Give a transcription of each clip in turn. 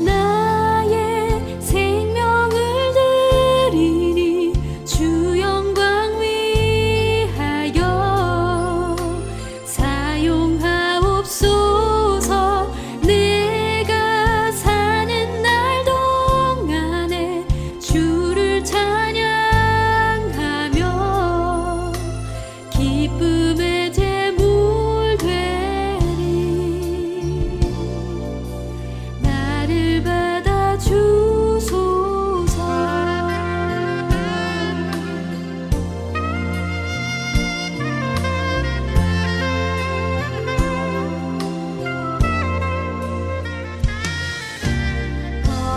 나의 생명을 드리니 주 영광 위하여 사용하옵소서. 내가 사는 날 동안에 주를 찬양하며 기쁨의 제물 되리. 나를 받아 주소서.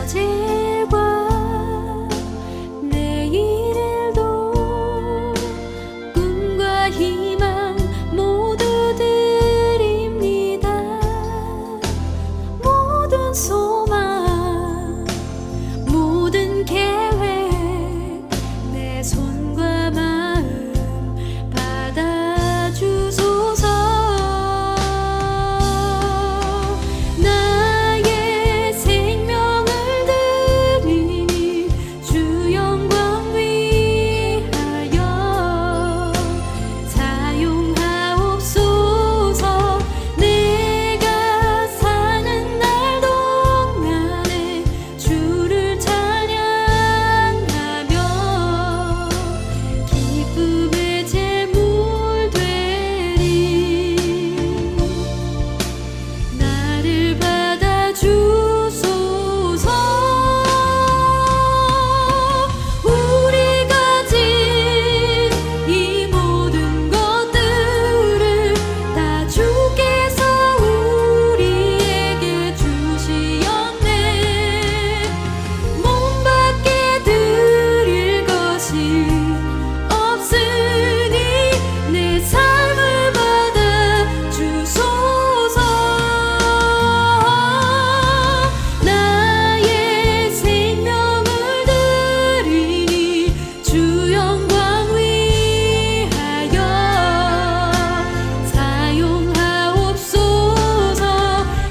어제일과 내일일도 꿈과 희망 모두 드립니다. 모든 소망 모든 계획 내 손과 마음 받아주소서. 나의 생명을 드리니 주 영광 위하여 사용하옵소서. 내가 사는 날 동안에 주를 찬양하며 기쁨의 제물 되리. 나를 받아 주소서. 우리 가진 이 모든 것들을 다 주께서 우리에게 주시었네. 몸 밖에 드릴 것이 없으니 내 삶을 받아 주소서. 나의 생명을 드리니 주 영광 위하여 사용하옵소서.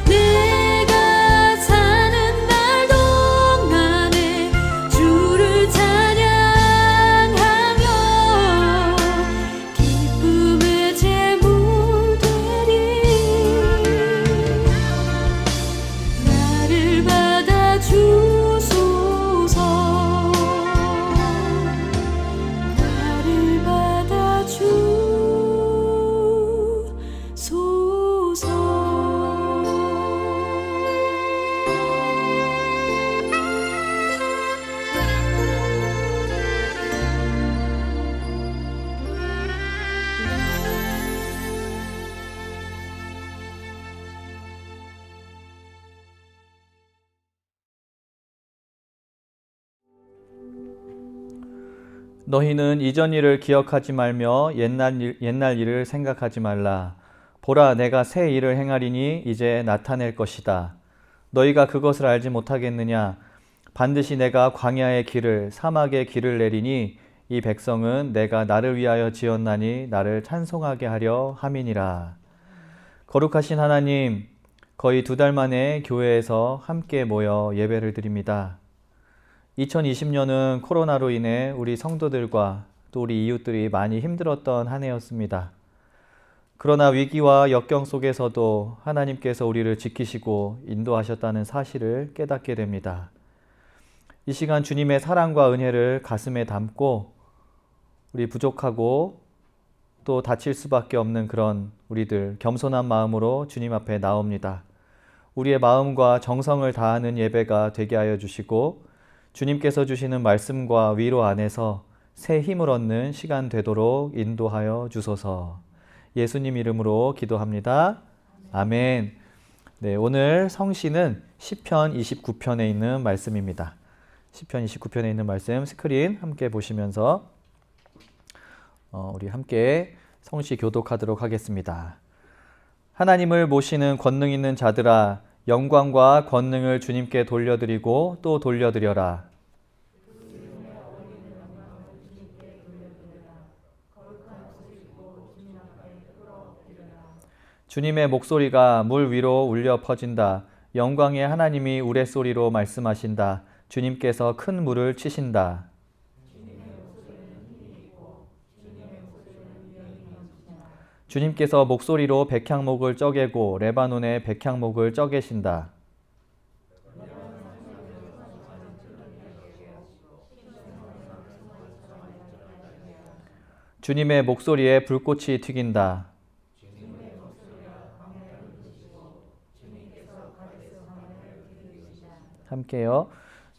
내가 사는 날 동안에 주를 찬양하며 기쁨의 제물 되리. 나를 받아 주소서. 나를 받아 주소서. 너희는 이전 일을 기억하지 말며 옛날 일을 생각하지 말라. 보라, 내가 새 일을 행하리니 이제 나타낼 것이다. 너희가 그것을 알지 못하겠느냐? 반드시 내가 광야의 길을 사막의 길을 내리니 이 백성은 내가 나를 위하여 지었나니 나를 찬송하게 하려 함이니라. 거룩하신 하나님, 거의 2달 만에 교회에서 함께 모여 예배를 드립니다. 2020년은 코로나로 인해 우리 성도들과 또 우리 이웃들이 많이 힘들었던 한 해였습니다. 그러나 위기와 역경 속에서도 하나님께서 우리를 지키시고 인도하셨다는 사실을 깨닫게 됩니다. 이 시간 주님의 사랑과 은혜를 가슴에 담고 우리 부족하고 또 다칠 수밖에 없는 그런 우리들 겸손한 마음으로 주님 앞에 나옵니다. 우리의 마음과 정성을 다하는 예배가 되게 하여 주시고 주님께서 주시는 말씀과 위로 안에서 새 힘을 얻는 시간 되도록 인도하여 주소서. 예수님 이름으로 기도합니다. 아멘. 네, 오늘 성시는 시편 29편에 있는 말씀입니다. 시편 29편에 있는 말씀 스크린 함께 보시면서 우리 함께 성시 교독하도록 하겠습니다. 하나님을 모시는 권능 있는 자들아, 영광과 권능을 주님께 돌려드리고 또 돌려드려라. 주님의 목소리가 물 위로 울려 퍼진다. 영광의 하나님이 우레소리로 말씀하신다. 주님께서 큰 물을 치신다. 주님께서 목소리로 백향목을 쪼개고 레바논의 백향목을 쪼개신다. 주님의 목소리에 불꽃이 튀긴다. 함께요.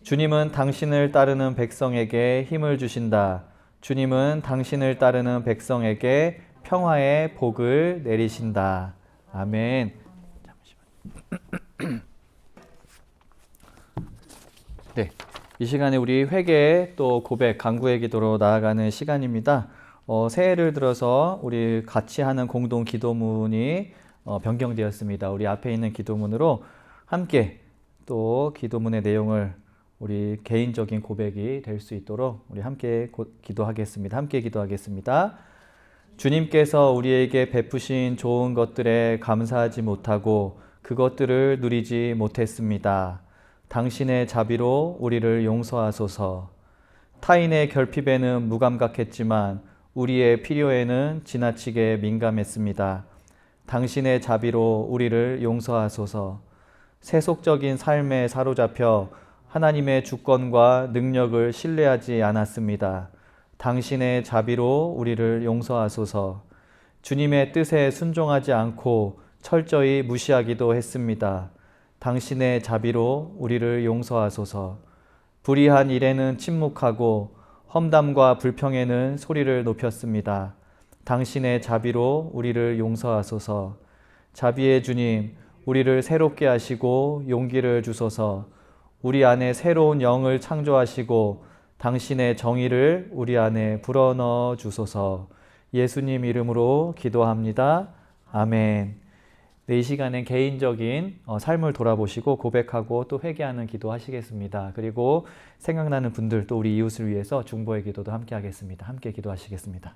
주님은 당신을 따르는 백성에게 힘을 주신다. 주님은 당신을 따르는 백성에게 평화의 복을 내리신다. 아멘. 잠시만요. 네, 이 시간에 우리 회개 또 고백, 간구의 기도로 나아가는 시간입니다. 새해를 들어서 우리 같이 하는 공동 기도문이 변경되었습니다. 우리 앞에 있는 기도문으로 함께 또 기도문의 내용을 우리 개인적인 고백이 될 수 있도록 우리 함께 기도하겠습니다. 함께 기도하겠습니다. 주님께서 우리에게 베푸신 좋은 것들에 감사하지 못하고 그것들을 누리지 못했습니다. 당신의 자비로 우리를 용서하소서. 타인의 결핍에는 무감각했지만 우리의 필요에는 지나치게 민감했습니다. 당신의 자비로 우리를 용서하소서. 세속적인 삶에 사로잡혀 하나님의 주권과 능력을 신뢰하지 않았습니다. 당신의 자비로 우리를 용서하소서. 주님의 뜻에 순종하지 않고 철저히 무시하기도 했습니다. 당신의 자비로 우리를 용서하소서. 불의한 일에는 침묵하고 험담과 불평에는 소리를 높였습니다. 당신의 자비로 우리를 용서하소서. 자비의 주님, 우리를 새롭게 하시고 용기를 주소서. 우리 안에 새로운 영을 창조하시고 당신의 정의를 우리 안에 불어넣어 주소서. 예수님 이름으로 기도합니다. 아멘. 네, 이 시간엔 개인적인 삶을 돌아보시고 고백하고 또 회개하는 기도하시겠습니다. 그리고 생각나는 분들 또 우리 이웃을 위해서 중보의 기도도 함께 하겠습니다. 함께 기도하시겠습니다.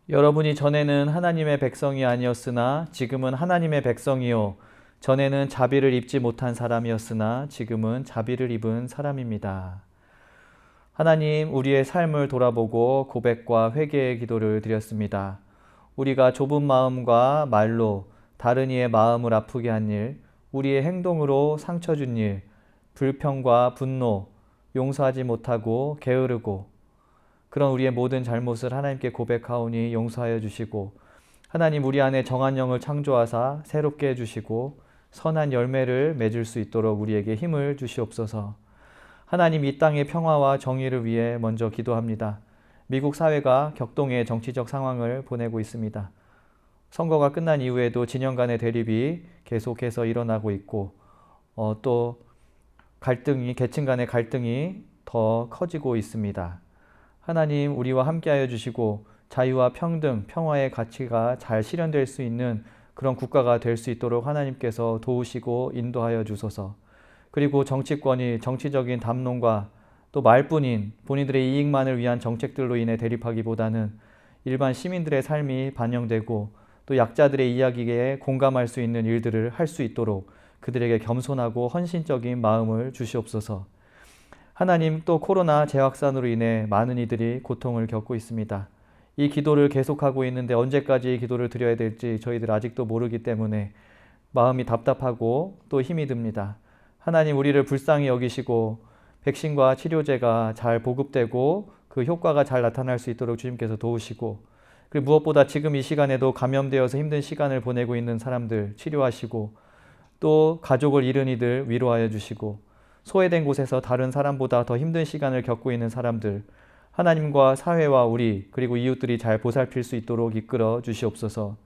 여러분이 전에는 하나님의 백성이 아니었으나 지금은 하나님의 백성이요. 전에는 자비를 입지 못한 사람이었으나 지금은 자비를 입은 사람입니다. 하나님, 우리의 삶을 돌아보고 고백과 회개의 기도를 드렸습니다. 우리가 좁은 마음과 말로 다른 이의 마음을 아프게 한 일, 우리의 행동으로 상처 준 일, 불평과 분노, 용서하지 못하고 게으르고 그런 우리의 모든 잘못을 하나님께 고백하오니 용서하여 주시고, 하나님 우리 안에 정한 영을 창조하사 새롭게 해주시고 선한 열매를 맺을 수 있도록 우리에게 힘을 주시옵소서. 하나님, 이 땅의 평화와 정의를 위해 먼저 기도합니다. 미국 사회가 격동의 정치적 상황을 보내고 있습니다. 선거가 끝난 이후에도 진영 간의 대립이 계속해서 일어나고 있고 또 계층 간의 갈등이 더 커지고 있습니다. 하나님, 우리와 함께하여 주시고 자유와 평등, 평화의 가치가 잘 실현될 수 있는 그런 국가가 될 수 있도록 하나님께서 도우시고 인도하여 주소서. 그리고 정치권이 정치적인 담론과 또 말뿐인 본인들의 이익만을 위한 정책들로 인해 대립하기보다는 일반 시민들의 삶이 반영되고 또 약자들의 이야기에 공감할 수 있는 일들을 할 수 있도록 그들에게 겸손하고 헌신적인 마음을 주시옵소서. 하나님, 또 코로나 재확산으로 인해 많은 이들이 고통을 겪고 있습니다. 이 기도를 계속하고 있는데 언제까지 이 기도를 드려야 될지 저희들 아직도 모르기 때문에 마음이 답답하고 또 힘이 듭니다. 하나님, 우리를 불쌍히 여기시고 백신과 치료제가 잘 보급되고 그 효과가 잘 나타날 수 있도록 주님께서 도우시고, 그리고 무엇보다 지금 이 시간에도 감염되어서 힘든 시간을 보내고 있는 사람들 치료하시고, 또 가족을 잃은 이들 위로하여 주시고, 소외된 곳에서 다른 사람보다 더 힘든 시간을 겪고 있는 사람들, 하나님과 사회와 우리 그리고 이웃들이 잘 보살필 수 있도록 이끌어 주시옵소서.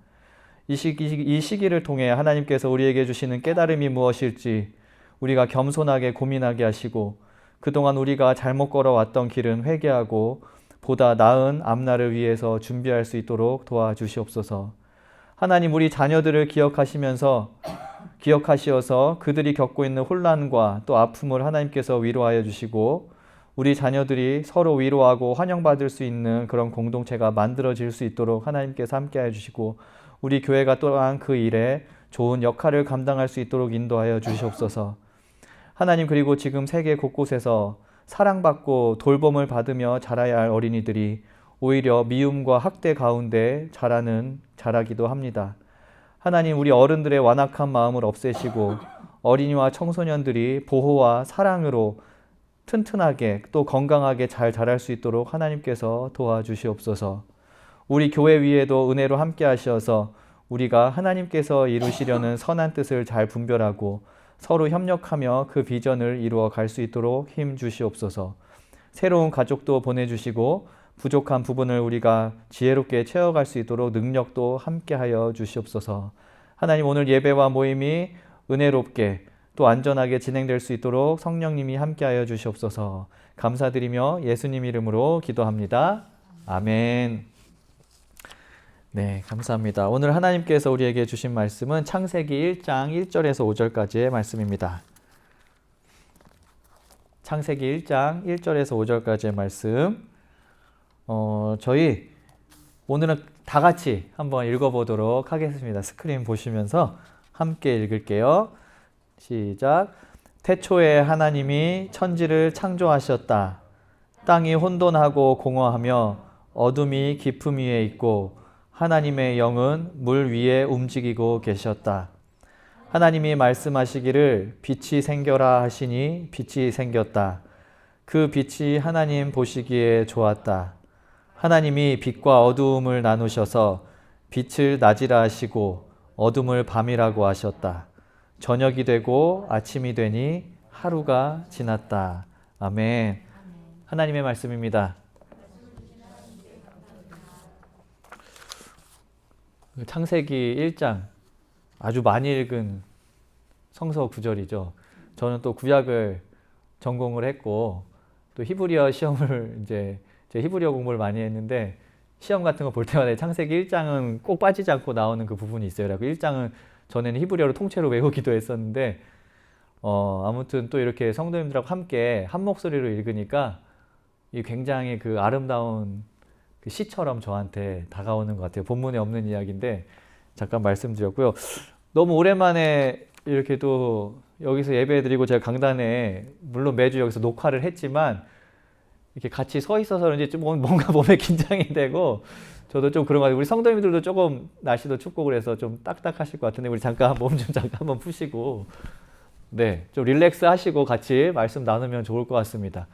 이 시기를 통해 하나님께서 우리에게 주시는 깨달음이 무엇일지 우리가 겸손하게 고민하게 하시고, 그동안 우리가 잘못 걸어왔던 길은 회개하고 보다 나은 앞날을 위해서 준비할 수 있도록 도와주시옵소서. 하나님, 우리 자녀들을 기억하시어서 그들이 겪고 있는 혼란과 또 아픔을 하나님께서 위로하여 주시고, 우리 자녀들이 서로 위로하고 환영받을 수 있는 그런 공동체가 만들어질 수 있도록 하나님께서 함께해 주시고, 우리 교회가 또한 그 일에 좋은 역할을 감당할 수 있도록 인도하여 주시옵소서. 하나님, 그리고 지금 세계 곳곳에서 사랑받고 돌봄을 받으며 자라야 할 어린이들이 오히려 미움과 학대 가운데 자라기도 합니다. 하나님, 우리 어른들의 완악한 마음을 없애시고 어린이와 청소년들이 보호와 사랑으로 튼튼하게 또 건강하게 잘 자랄 수 있도록 하나님께서 도와주시옵소서. 우리 교회 위에도 은혜로 함께 하셔서 우리가 하나님께서 이루시려는 선한 뜻을 잘 분별하고 서로 협력하며 그 비전을 이루어 갈 수 있도록 힘 주시옵소서. 새로운 가족도 보내주시고 부족한 부분을 우리가 지혜롭게 채워갈 수 있도록 능력도 함께하여 주시옵소서. 하나님, 오늘 예배와 모임이 은혜롭게 또 안전하게 진행될 수 있도록 성령님이 함께하여 주시옵소서. 감사드리며 예수님 이름으로 기도합니다. 아멘. 네, 감사합니다. 오늘 하나님께서 우리에게 주신 말씀은 창세기 1장 1절에서 5절까지의 말씀입니다. 창세기 1장 1절에서 5절까지의 말씀. 저희 오늘은 다 같이 한번 읽어보도록 하겠습니다. 스크린 보시면서 함께 읽을게요. 시작. 태초에 하나님이 천지를 창조하셨다. 땅이 혼돈하고 공허하며 어둠이 깊음 위에 있고 하나님의 영은 물 위에 움직이고 계셨다. 하나님이 말씀하시기를 빛이 생겨라 하시니 빛이 생겼다. 그 빛이 하나님 보시기에 좋았다. 하나님이 빛과 어두움을 나누셔서 빛을 낮이라 하시고 어둠을 밤이라고 하셨다. 저녁이 되고 아침이 되니 하루가 지났다. 아멘. 하나님의 말씀입니다. 창세기 1장 아주 많이 읽은 성서 구절이죠. 저는 또 구약을 전공을 했고 또 히브리어 시험을 이제 제 히브리어 공부를 많이 했는데 시험 같은 거 볼 때마다 창세기 1장은 꼭 빠지지 않고 나오는 그 부분이 있어요. 그래서 1장은 전에는 히브리어로 통째로 외우기도 했었는데 아무튼 또 이렇게 성도님들하고 함께 한 목소리로 읽으니까 이 굉장히 그 아름다운 그 시처럼 저한테 다가오는 것 같아요. 본문에 없는 이야기인데 잠깐 말씀드렸고요. 너무 오랜만에 이렇게 또 여기서 예배드리고 제가 강단에 물론 매주 여기서 녹화를 했지만 이렇게 같이 서 있어서 그런지 좀 뭔가 몸에 긴장이 되고 저도 좀 그런 것 같아요. 우리 성도님들도 조금 날씨도 춥고 그래서 좀 딱딱하실 것 같은데 우리 잠깐 몸 좀 잠깐 한번 푸시고 네, 좀 릴렉스 하시고 같이 말씀 나누면 좋을 것 같습니다.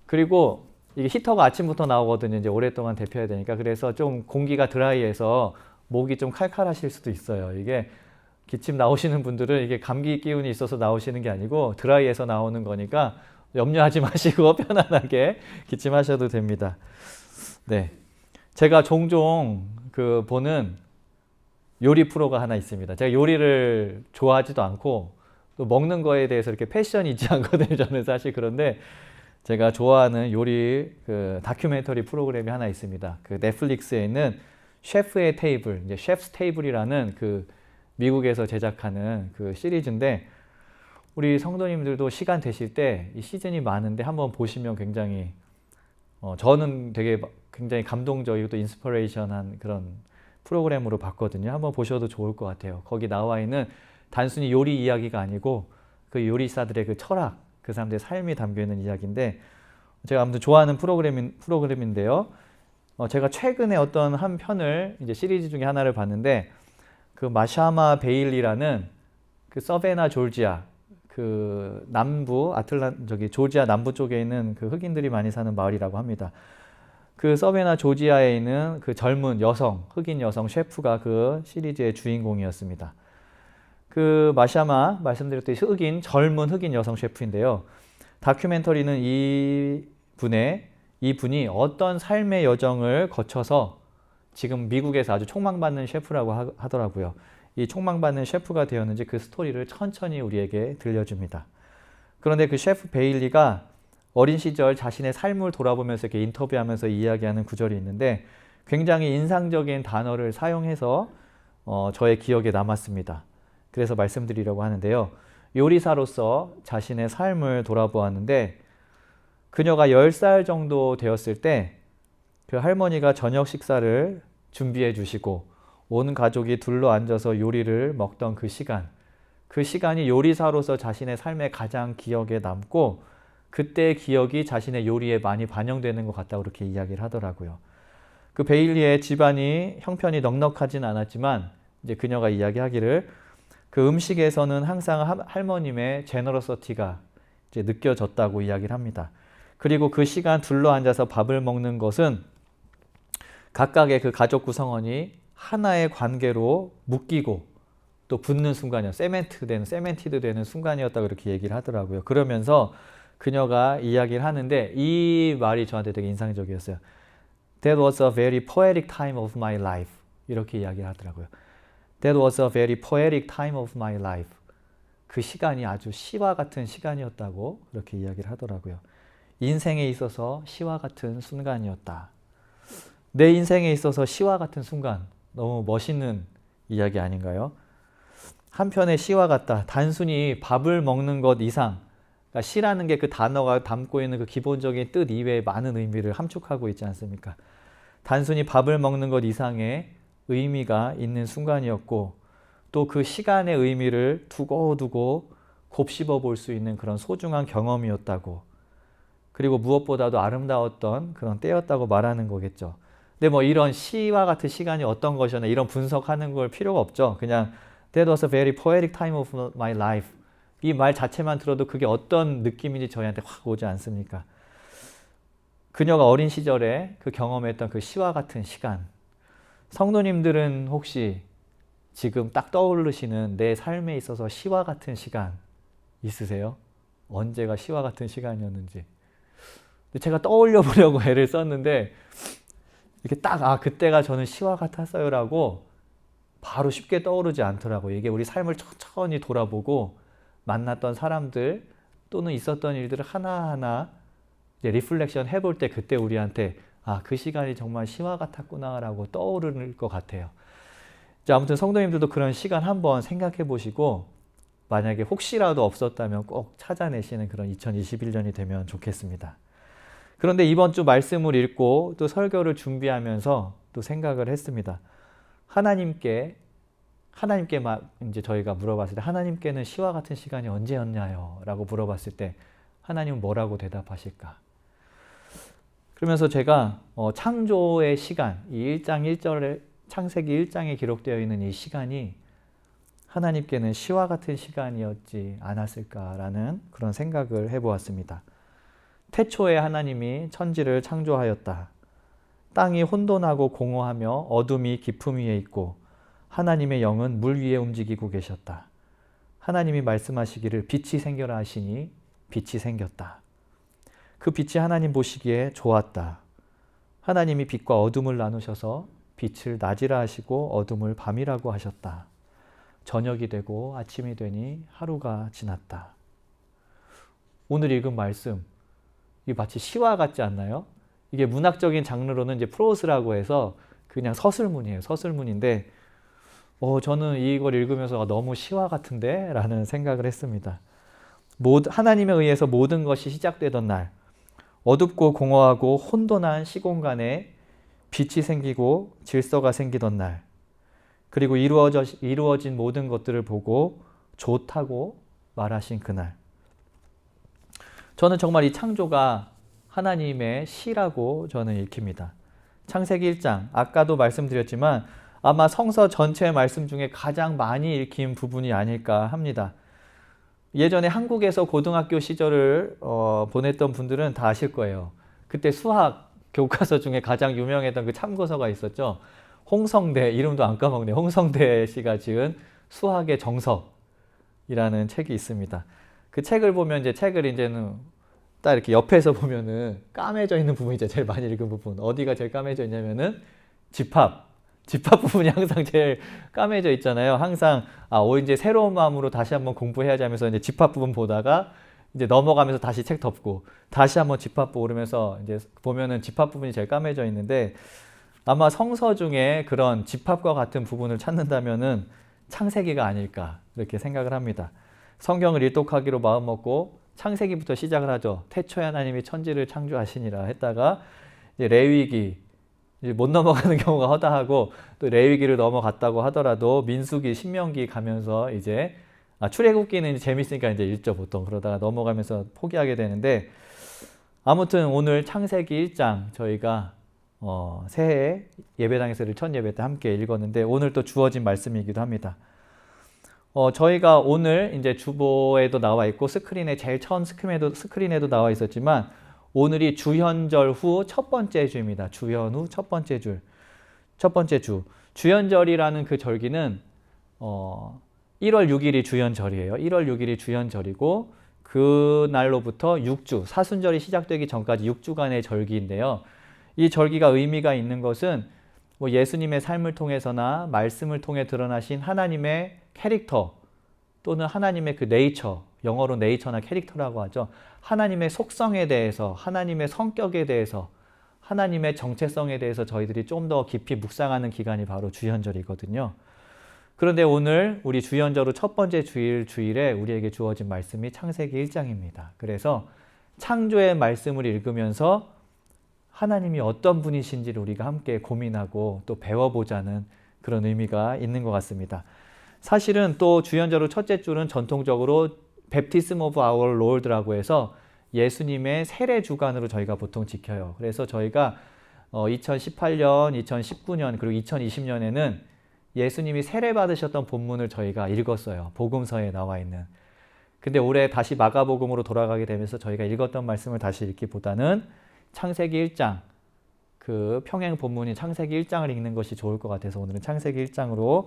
그리고 이게 히터가 아침부터 나오거든요. 이제 오랫동안 데펴야 되니까. 그래서 좀 공기가 드라이해서 목이 좀 칼칼하실 수도 있어요. 이게 기침 나오시는 분들은 이게 감기 기운이 있어서 나오시는 게 아니고 드라이해서 나오는 거니까 염려하지 마시고 편안하게 기침하셔도 됩니다. 네, 제가 종종 그 보는 요리 프로가 하나 있습니다. 제가 요리를 좋아하지도 않고 또 먹는 거에 대해서 이렇게 패션이 있지 않거든요. 저는 사실. 그런데 제가 좋아하는 요리 그 다큐멘터리 프로그램이 하나 있습니다. 그 넷플릭스에 있는 셰프의 테이블, 이제 셰프스 테이블이라는 그 미국에서 제작하는 그 시리즈인데 우리 성도님들도 시간 되실 때 이 시즌이 많은데 한번 보시면 굉장히 저는 되게 굉장히 감동적이고 또 인스퍼레이션한 그런 프로그램으로 봤거든요. 한번 보셔도 좋을 것 같아요. 거기 나와 있는 단순히 요리 이야기가 아니고 그 요리사들의 그 철학, 그 사람들의 삶이 담겨 있는 이야기인데 제가 아무튼 좋아하는 프로그램인데요. 제가 최근에 어떤 한 편을 이제 시리즈 중에 하나를 봤는데 그 마샤마 베일리라는 그 서베나 조지아 그 남부 조지아 남부 쪽에 있는 그 흑인들이 많이 사는 마을이라고 합니다. 그 서베나 조지아에 있는 그 젊은 여성, 흑인 여성 셰프가 그 시리즈의 주인공이었습니다. 그 마샤마 말씀드렸듯이 젊은 흑인 여성 셰프인데요. 다큐멘터리는 이분이 어떤 삶의 여정을 거쳐서 지금 미국에서 아주 촉망받는 셰프라고 하더라고요. 이 촉망받는 셰프가 되었는지 그 스토리를 천천히 우리에게 들려줍니다. 그런데 그 셰프 베일리가 어린 시절 자신의 삶을 돌아보면서 이렇게 인터뷰하면서 이야기하는 구절이 있는데 굉장히 인상적인 단어를 사용해서 저의 기억에 남았습니다. 그래서 말씀드리려고 하는데요. 요리사로서 자신의 삶을 돌아보았는데 그녀가 10살 정도 되었을 때 그 할머니가 저녁 식사를 준비해 주시고 온 가족이 둘러앉아서 요리를 먹던 그 시간이 요리사로서 자신의 삶에 가장 기억에 남고 그때의 기억이 자신의 요리에 많이 반영되는 것 같다고 그렇게 이야기를 하더라고요. 그 베일리의 집안이 형편이 넉넉하진 않았지만 이제 그녀가 이야기하기를 그 음식에서는 항상 할머님의 제너러서티가 이제 느껴졌다고 이야기를 합니다. 그리고 그 시간 둘러앉아서 밥을 먹는 것은 각각의 그 가족 구성원이 하나의 관계로 묶이고 또 붙는 세멘티드 되는 순간이었다고 이렇게 얘기를 하더라고요. 그러면서 그녀가 이야기를 하는데 이 말이 저한테 되게 인상적이었어요. That was a very poetic time of my life. 이렇게 이야기를 하더라고요. That was a very poetic time of my life. 그 시간이 아주 시와 같은 시간이었다고 그렇게 이야기를 하더라고요. 인생에 있어서 시와 같은 순간이었다. 내 인생에 있어서 시와 같은 순간, 너무 멋있는 이야기 아닌가요? 한편의 시와 같다. 단순히 밥을 먹는 것 이상, 그러니까 시라는 게 그 단어가 담고 있는 그 기본적인 뜻 이외에 많은 의미를 함축하고 있지 않습니까? 단순히 밥을 먹는 것 이상의 의미가 있는 순간이었고 또 그 시간의 의미를 두고두고 곱씹어 볼 수 있는 그런 소중한 경험이었다고, 그리고 무엇보다도 아름다웠던 그런 때였다고 말하는 거겠죠. 근데 뭐 이런 시와 같은 시간이 어떤 것이었나 이런 분석하는 걸 필요가 없죠. 그냥 That was a very poetic time of my life. 이 말 자체만 들어도 그게 어떤 느낌인지 저희한테 확 오지 않습니까? 그녀가 어린 시절에 그 경험했던 그 시와 같은 시간. 성도님들은 혹시 지금 딱 떠오르시는 내 삶에 있어서 시와 같은 시간 있으세요? 언제가 시와 같은 시간이었는지. 제가 떠올려 보려고 애를 썼는데 이렇게 딱 그때가 저는 시와 같았어요라고 바로 쉽게 떠오르지 않더라고요. 이게 우리 삶을 천천히 돌아보고 만났던 사람들 또는 있었던 일들을 하나하나 이제 리플렉션 해볼 때 그때 우리한테 그 시간이 정말 시와 같았구나라고 떠오를 것 같아요. 자, 아무튼 성도님들도 그런 시간 한번 생각해 보시고 만약에 혹시라도 없었다면 꼭 찾아내시는 그런 2021년이 되면 좋겠습니다. 그런데 이번 주 말씀을 읽고 또 설교를 준비하면서 또 생각을 했습니다. 하나님께 이제 저희가 물어봤을 때 하나님께는 시와 같은 시간이 언제였냐요? 라고 물어봤을 때 하나님은 뭐라고 대답하실까? 그러면서 제가 창조의 시간, 이 1장 1절에 창세기 1장에 기록되어 있는 이 시간이 하나님께는 시와 같은 시간이었지 않았을까라는 그런 생각을 해보았습니다. 태초에 하나님이 천지를 창조하였다. 땅이 혼돈하고 공허하며 어둠이 깊음 위에 있고 하나님의 영은 물 위에 움직이고 계셨다. 하나님이 말씀하시기를 빛이 생겨라 하시니 빛이 생겼다. 그 빛이 하나님 보시기에 좋았다. 하나님이 빛과 어둠을 나누셔서 빛을 낮이라 하시고 어둠을 밤이라고 하셨다. 저녁이 되고 아침이 되니 하루가 지났다. 오늘 읽은 말씀, 이게 마치 시와 같지 않나요? 이게 문학적인 장르로는 이제 프로스라고 해서 그냥 서술문이에요. 서술문인데 저는 이걸 읽으면서 너무 시와 같은데? 라는 생각을 했습니다. 하나님에 의해서 모든 것이 시작되던 날, 어둡고 공허하고 혼돈한 시공간에 빛이 생기고 질서가 생기던 날, 그리고 이루어진 모든 것들을 보고 좋다고 말하신 그날. 저는 정말 이 창조가 하나님의 시라고 저는 읽힙니다. 창세기 1장, 아까도 말씀드렸지만 아마 성서 전체의 말씀 중에 가장 많이 읽힌 부분이 아닐까 합니다. 예전에 한국에서 고등학교 시절을 보냈던 분들은 다 아실 거예요. 그때 수학 교과서 중에 가장 유명했던 그 참고서가 있었죠. 홍성대, 이름도 안 까먹네. 홍성대 씨가 지은 수학의 정석이라는 책이 있습니다. 그 책을 보면 이제는 딱 이렇게 옆에서 보면은 까매져 있는 부분이 제일 많이 읽은 부분. 어디가 제일 까매져 있냐면은 집합 부분이 항상 제일 까매져 있잖아요. 항상 이제 새로운 마음으로 다시 한번 공부해야지 하면서 이제 집합 부분 보다가 이제 넘어가면서 다시 책 덮고 다시 한번 집합 보고 그러면서 이제 보면은 집합 부분이 제일 까매져 있는데, 아마 성서 중에 그런 집합과 같은 부분을 찾는다면은 창세기가 아닐까 이렇게 생각을 합니다. 성경을 일독하기로 마음먹고 창세기부터 시작을 하죠. 태초에 하나님이 천지를 창조하시니라 했다가 이제 레위기 이제 못 넘어가는 경우가 허다하고, 또 레위기를 넘어갔다고 하더라도 민수기, 신명기 가면서 이제 출애굽기는 이제 재밌으니까 이제 읽죠 보통. 그러다가 넘어가면서 포기하게 되는데, 아무튼 오늘 창세기 1장 저희가 새해 예배당에서를 첫 예배 때 함께 읽었는데 오늘 또 주어진 말씀이기도 합니다. 저희가 오늘 이제 주보에도 나와 있고 스크린에 제일 처음 스크린에도 나와 있었지만, 오늘이 주현절 후 첫 번째 주입니다. 주현 후 첫 번째 주. 주현절이라는 그 절기는 1월 6일이 주현절이에요. 1월 6일이 주현절이고, 그 날로부터 6주, 사순절이 시작되기 전까지 6주간의 절기인데요. 이 절기가 의미가 있는 것은 예수님의 삶을 통해서나 말씀을 통해 드러나신 하나님의 캐릭터, 또는 하나님의 그 네이처, 영어로 네이처나 캐릭터라고 하죠. 하나님의 속성에 대해서, 하나님의 성격에 대해서, 하나님의 정체성에 대해서 저희들이 좀 더 깊이 묵상하는 기간이 바로 주현절이거든요. 그런데 오늘 우리 주현절 후 첫 번째 주일에 우리에게 주어진 말씀이 창세기 1장입니다. 그래서 창조의 말씀을 읽으면서 하나님이 어떤 분이신지를 우리가 함께 고민하고 또 배워보자는 그런 의미가 있는 것 같습니다. 사실은 또 주현절 후 첫째 주는 전통적으로 Baptism of Our Lord라고 해서 예수님의 세례 주간으로 저희가 보통 지켜요. 그래서 저희가 2018년, 2019년 그리고 2020년에는 예수님이 세례 받으셨던 본문을 저희가 읽었어요. 복음서에 나와 있는. 근데 올해 다시 마가복음으로 돌아가게 되면서 저희가 읽었던 말씀을 다시 읽기보다는 창세기 1장, 그 평행 본문인 창세기 1장을 읽는 것이 좋을 것 같아서 오늘은 창세기 1장으로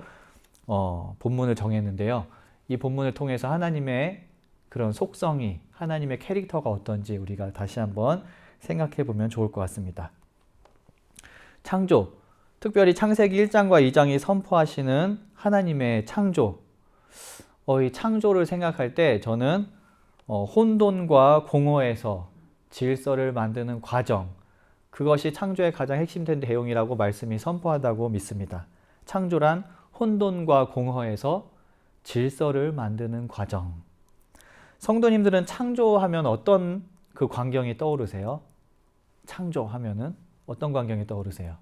본문을 정했는데요. 이 본문을 통해서 하나님의 그런 속성이, 하나님의 캐릭터가 어떤지 우리가 다시 한번 생각해 보면 좋을 것 같습니다. 창조, 특별히 창세기 1장과 2장이 선포하시는 하나님의 창조. 이 창조를 생각할 때 저는 혼돈과 공허에서 질서를 만드는 과정, 그것이 창조의 가장 핵심된 내용이라고 말씀이 선포하다고 믿습니다. 창조란 혼돈과 공허에서 질서를 만드는 과정. 성도님들은 창조하면 어떤 그 광경이 떠오르세요? 창조하면은 어떤 광경이 떠오르세요?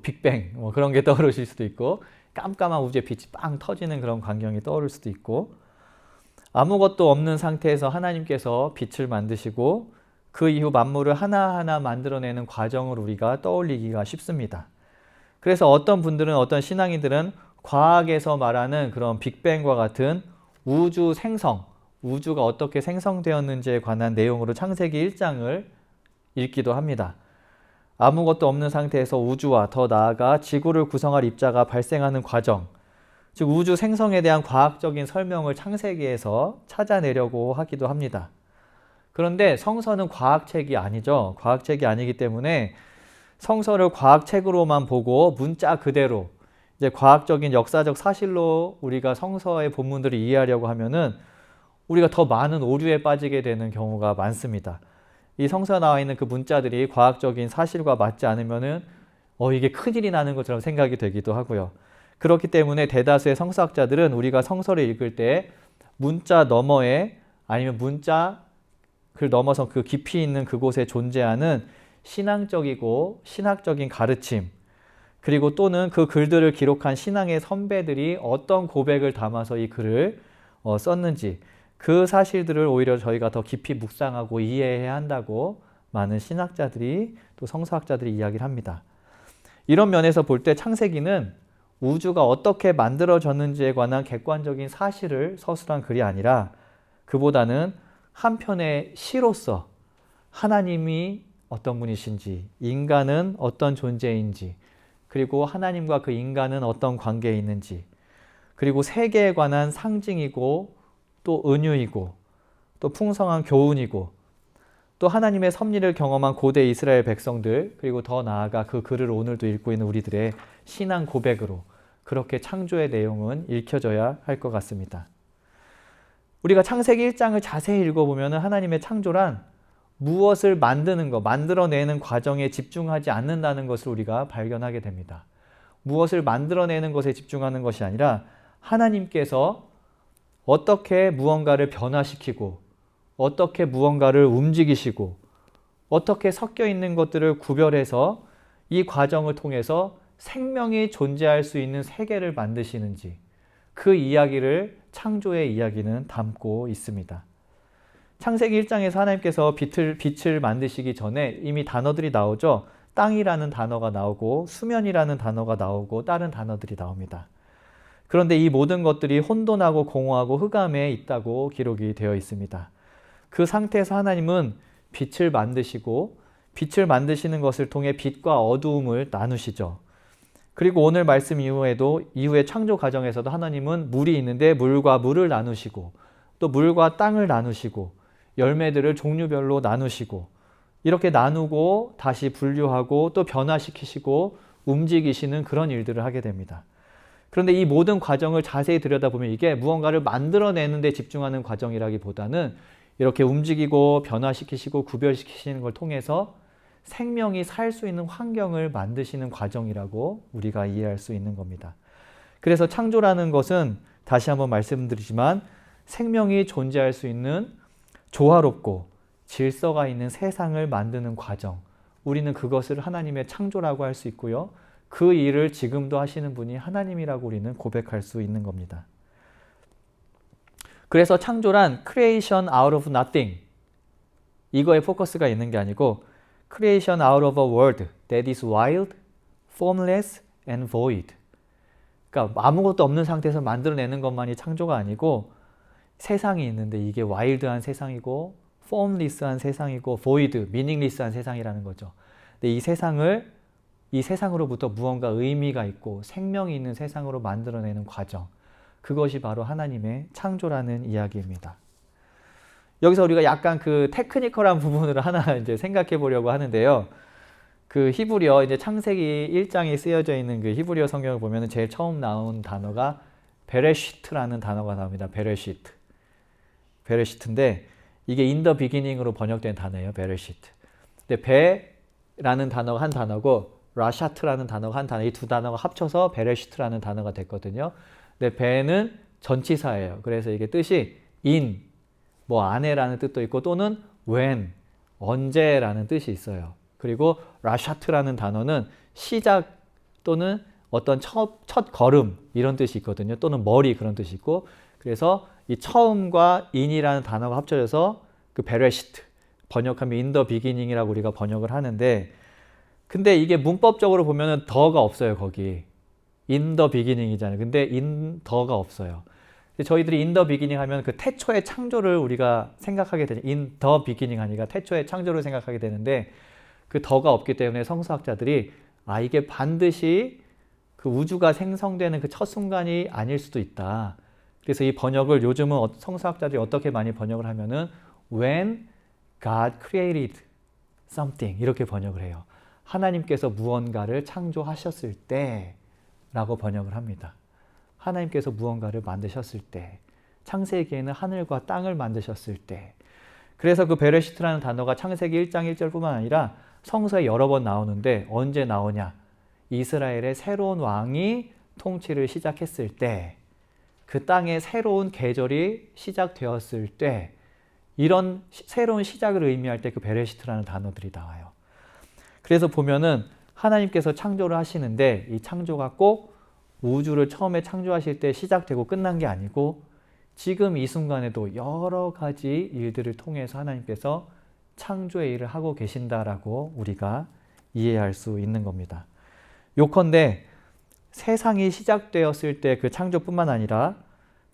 빅뱅 그런 게 떠오르실 수도 있고, 깜깜한 우주에 빛이 빵 터지는 그런 광경이 떠오를 수도 있고, 아무것도 없는 상태에서 하나님께서 빛을 만드시고 그 이후 만물을 하나하나 만들어내는 과정을 우리가 떠올리기가 쉽습니다. 그래서 어떤 분들은, 어떤 신앙인들은 과학에서 말하는 그런 빅뱅과 같은 우주 생성, 우주가 어떻게 생성되었는지에 관한 내용으로 창세기 1장을 읽기도 합니다. 아무것도 없는 상태에서 우주와 더 나아가 지구를 구성할 입자가 발생하는 과정, 즉 우주 생성에 대한 과학적인 설명을 창세기에서 찾아내려고 하기도 합니다. 그런데 성서는 과학책이 아니죠. 과학책이 아니기 때문에 성서를 과학책으로만 보고 문자 그대로 이제 과학적인 역사적 사실로 우리가 성서의 본문들을 이해하려고 하면은 우리가 더 많은 오류에 빠지게 되는 경우가 많습니다. 이 성서에 나와 있는 그 문자들이 과학적인 사실과 맞지 않으면은 이게 큰일이 나는 것처럼 생각이 되기도 하고요. 그렇기 때문에 대다수의 성서학자들은 우리가 성서를 읽을 때 문자 너머에 아니면 문자 그 넘어서 그 깊이 있는 그곳에 존재하는 신앙적이고 신학적인 가르침, 그리고 또는 그 글들을 기록한 신앙의 선배들이 어떤 고백을 담아서 이 글을 썼는지 그 사실들을 오히려 저희가 더 깊이 묵상하고 이해해야 한다고 많은 신학자들이 또 성서학자들이 이야기를 합니다. 이런 면에서 볼 때 창세기는 우주가 어떻게 만들어졌는지에 관한 객관적인 사실을 서술한 글이 아니라 그보다는 한편의 시로서 하나님이 어떤 분이신지, 인간은 어떤 존재인지, 그리고 하나님과 그 인간은 어떤 관계에 있는지, 그리고 세계에 관한 상징이고 또 은유이고 또 풍성한 교훈이고 또 하나님의 섭리를 경험한 고대 이스라엘 백성들, 그리고 더 나아가 그 글을 오늘도 읽고 있는 우리들의 신앙 고백으로 그렇게 창조의 내용은 읽혀져야 할 것 같습니다. 우리가 창세기 1장을 자세히 읽어보면 하나님의 창조란 무엇을 만드는 것, 만들어내는 과정에 집중하지 않는다는 것을 우리가 발견하게 됩니다. 무엇을 만들어내는 것에 집중하는 것이 아니라 하나님께서 어떻게 무언가를 변화시키고 어떻게 무언가를 움직이시고 어떻게 섞여 있는 것들을 구별해서 이 과정을 통해서 생명이 존재할 수 있는 세계를 만드시는지 그 이야기를 창조의 이야기는 담고 있습니다. 창세기 1장에서 하나님께서 빛을 만드시기 전에 이미 단어들이 나오죠. 땅이라는 단어가 나오고 수면이라는 단어가 나오고 다른 단어들이 나옵니다. 그런데 이 모든 것들이 혼돈하고 공허하고 흑암에 있다고 기록이 되어 있습니다. 그 상태에서 하나님은 빛을 만드시고 빛을 만드시는 것을 통해 빛과 어두움을 나누시죠. 그리고 오늘 말씀 이후의 창조 과정에서도 하나님은 물이 있는데 물과 물을 나누시고 또 물과 땅을 나누시고 열매들을 종류별로 나누시고 이렇게 나누고 다시 분류하고 또 변화시키시고 움직이시는 그런 일들을 하게 됩니다. 그런데 이 모든 과정을 자세히 들여다보면 이게 무언가를 만들어내는 데 집중하는 과정이라기보다는 이렇게 움직이고 변화시키시고 구별시키시는 걸 통해서 생명이 살 수 있는 환경을 만드시는 과정이라고 우리가 이해할 수 있는 겁니다. 그래서 창조라는 것은 다시 한번 말씀드리지만 생명이 존재할 수 있는 조화롭고 질서가 있는 세상을 만드는 과정, 우리는 그것을 하나님의 창조라고 할 수 있고요. 그 일을 지금도 하시는 분이 하나님이라고 우리는 고백할 수 있는 겁니다. 그래서 창조란 creation out of nothing, 이거에 포커스가 있는 게 아니고 creation out of a world that is wild, formless and void. 그러니까 아무것도 없는 상태에서 만들어내는 것만이 창조가 아니고 세상이 있는데 이게 와일드한 세상이고 formless한 세상이고 void, meaningless한 세상이라는 거죠. 근데 이 세상으로부터 무언가 의미가 있고 생명이 있는 세상으로 만들어내는 과정, 그것이 바로 하나님의 창조라는 이야기입니다. 여기서 우리가 약간 그 테크니컬한 부분을 하나 이제 생각해 보려고 하는데요. 그 히브리어 이제 창세기 1장에 쓰여져 있는 그 히브리어 성경을 보면은 제일 처음 나온 단어가 베레시트라는 단어가 나옵니다. 베레시트인데 이게 in the beginning으로 번역된 단어예요. 베레시트. 근데 베라는 단어가 한 단어고 라샤트라는 단어가 한 단어, 이 두 단어가 합쳐서 베레시트라는 단어가 됐거든요. 근데 베는 전치사예요. 그래서 이게 뜻이 in, 뭐 안에라는 뜻도 있고 또는 when, 언제라는 뜻이 있어요. 그리고 라샤트라는 단어는 시작 또는 어떤 첫 걸음 이런 뜻이 있거든요. 또는 머리 그런 뜻이 있고, 그래서 이 처음과 in이라는 단어가 합쳐져서 그 베레시트, 번역하면 in the beginning이라고 우리가 번역을 하는데, 근데 이게 문법적으로 보면은 더가 없어요. 거기 in the beginning이잖아요. 근데 in the가 없어요. 저희들이 in the beginning 하면 그 태초의 창조를 우리가 생각하게 되죠. in the beginning 하니까 태초의 창조를 생각하게 되는데 그 더가 없기 때문에 성서학자들이 이게 반드시 그 우주가 생성되는 그 첫 순간이 아닐 수도 있다. 그래서 이 번역을 요즘은 성서학자들이 어떻게 많이 번역을 하면은 when God created something 이렇게 번역을 해요. 하나님께서 무언가를 창조하셨을 때 라고 번역을 합니다. 하나님께서 무언가를 만드셨을 때, 창세기에는 하늘과 땅을 만드셨을 때. 그래서 그 베레시트라는 단어가 창세기 1장 1절뿐만 아니라 성서에 여러 번 나오는데 언제 나오냐? 이스라엘의 새로운 왕이 통치를 시작했을 때, 그 땅에 새로운 계절이 시작되었을 때, 이런 새로운 시작을 의미할 때 그 베레시트라는 단어들이 나와요. 그래서 보면은 하나님께서 창조를 하시는데 이 창조가 꼭 우주를 처음에 창조하실 때 시작되고 끝난 게 아니고 지금 이 순간에도 여러 가지 일들을 통해서 하나님께서 창조의 일을 하고 계신다라고 우리가 이해할 수 있는 겁니다. 요컨대 세상이 시작되었을 때 그 창조뿐만 아니라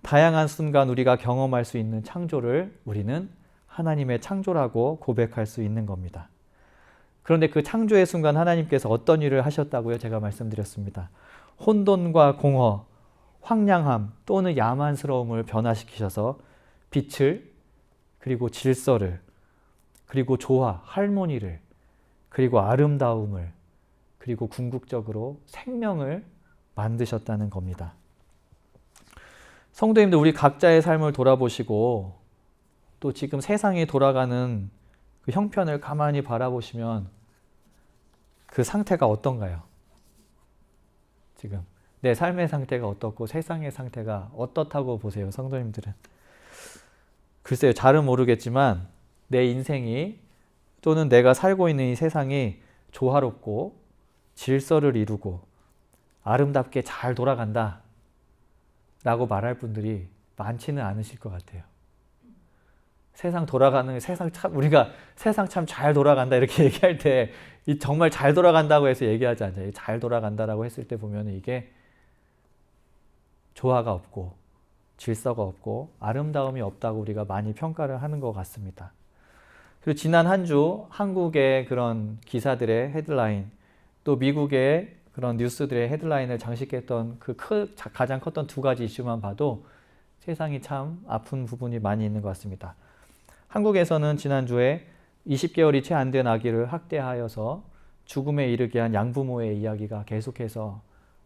다양한 순간 우리가 경험할 수 있는 창조를 우리는 하나님의 창조라고 고백할 수 있는 겁니다. 그런데 그 창조의 순간 하나님께서 어떤 일을 하셨다고요? 제가 말씀드렸습니다. 혼돈과 공허, 황량함 또는 야만스러움을 변화시키셔서 빛을, 그리고 질서를, 그리고 조화, 할모니를, 그리고 아름다움을, 그리고 궁극적으로 생명을 만드셨다는 겁니다. 성도님들, 우리 각자의 삶을 돌아보시고 또 지금 세상이 돌아가는 그 형편을 가만히 바라보시면 그 상태가 어떤가요? 지금 내 삶의 상태가 어떻고 세상의 상태가 어떻다고 보세요, 성도님들은? 글쎄요, 잘은 모르겠지만 내 인생이 또는 내가 살고 있는 이 세상이 조화롭고 질서를 이루고 아름답게 잘 돌아간다 라고 말할 분들이 많지는 않으실 것 같아요. 우리가 세상 참 잘 돌아간다 이렇게 얘기할 때 정말 잘 돌아간다고 해서 얘기하지 않아요. 잘 돌아간다라고 했을 때 보면 이게 조화가 없고 질서가 없고 아름다움이 없다고 우리가 많이 평가를 하는 것 같습니다. 그리고 지난 한 주 한국의 그런 기사들의 헤드라인, 또 미국의 그런 뉴스들의 헤드라인을 장식했던 가장 컸던 두 가지 이슈만 봐도 세상이 참 아픈 부분이 많이 있는 것 같습니다. 한국에서는 지난주에 20개월이 채 안 된 아기를 학대하여서 죽음에 이르게 한 양부모의 이야기가 계속해서